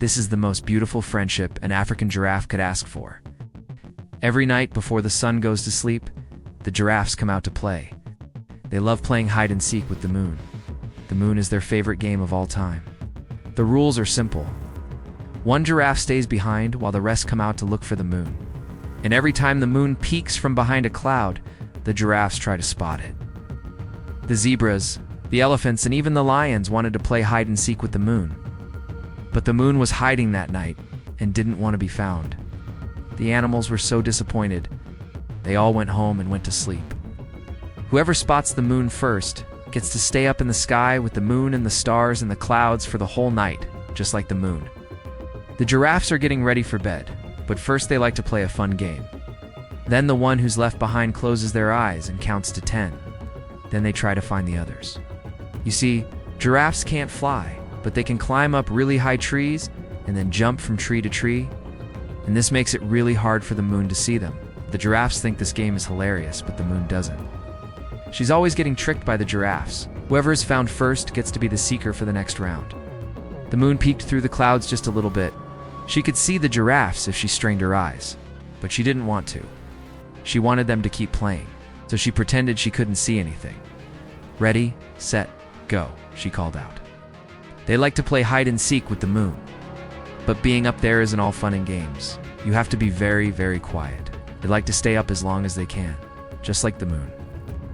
This is the most beautiful friendship an African giraffe could ask for. Every night before the sun goes to sleep, the giraffes come out to play. They love playing hide and seek with the moon. The moon is their favorite game of all time. The rules are simple. One giraffe stays behind while the rest come out to look for the moon. And every time the moon peeks from behind a cloud, the giraffes try to spot it. The zebras, the elephants, and even the lions wanted to play hide and seek with the moon. But the moon was hiding that night and didn't want to be found. The animals were so disappointed. They all went home and went to sleep. Whoever spots the moon first gets to stay up in the sky with the moon and the stars and the clouds for the whole night, just like the moon. The giraffes are getting ready for bed, but first they like to play a fun game. Then the one who's left behind closes their eyes and counts to 10. Then they try to find the others. You see, giraffes can't fly, but they can climb up really high trees and then jump from tree to tree. And this makes it really hard for the moon to see them. The giraffes think this game is hilarious, but the moon doesn't. She's always getting tricked by the giraffes. Whoever is found first gets to be the seeker for the next round. The moon peeked through the clouds just a little bit. She could see the giraffes if she strained her eyes, but she didn't want to. She wanted them to keep playing, so she pretended she couldn't see anything. "Ready, set, go," she called out. They like to play hide and seek with the moon. But being up there isn't all fun and games. You have to be very, very quiet. They like to stay up as long as they can, just like the moon.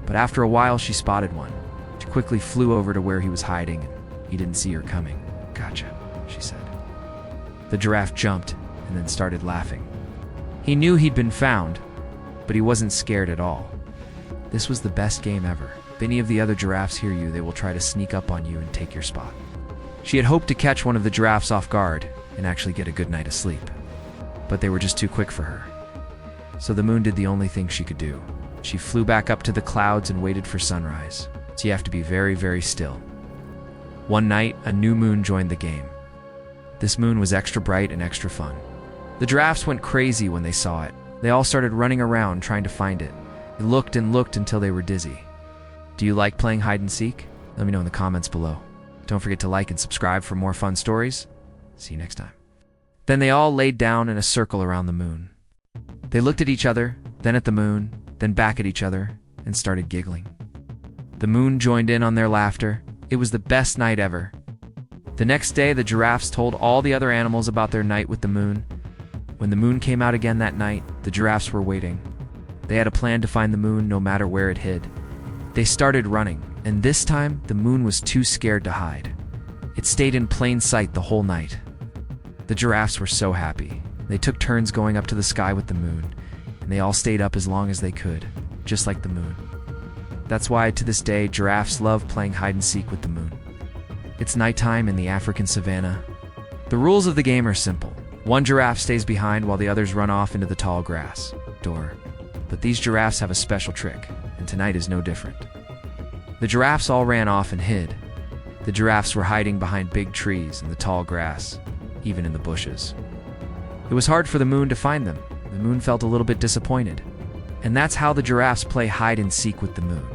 But after a while, she spotted one. She quickly flew over to where he was hiding, and he didn't see her coming. "Gotcha," she said. The giraffe jumped and then started laughing. He knew he'd been found, but he wasn't scared at all. This was the best game ever. If any of the other giraffes hear you, they will try to sneak up on you and take your spot. She had hoped to catch one of the giraffes off guard and actually get a good night of sleep, but they were just too quick for her. So the moon did the only thing she could do. She flew back up to the clouds and waited for sunrise. So you have to be very, very still. One night, a new moon joined the game. This moon was extra bright and extra fun. The giraffes went crazy when they saw it. They all started running around trying to find it. They looked and looked until they were dizzy. Do you like playing hide and seek? Let me know in the comments below. Don't forget to like and subscribe for more fun stories. See you next time. Then they all laid down in a circle around the moon. They looked at each other, then at the moon, then back at each other, and started giggling. The moon joined in on their laughter. It was the best night ever. The next day, the giraffes told all the other animals about their night with the moon. When the moon came out again that night, the giraffes were waiting. They had a plan to find the moon no matter where it hid. They started running, and this time, the moon was too scared to hide. It stayed in plain sight the whole night. The giraffes were so happy. They took turns going up to the sky with the moon, and they all stayed up as long as they could, just like the moon. That's why, to this day, giraffes love playing hide and seek with the moon. It's nighttime in the African savannah. The rules of the game are simple. One giraffe stays behind while the others run off into the tall grass. But these giraffes have a special trick, and tonight is no different. The giraffes all ran off and hid. The giraffes were hiding behind big trees and the tall grass, even in the bushes. It was hard for the moon to find them. The moon felt a little bit disappointed. And that's how the giraffes play hide and seek with the moon.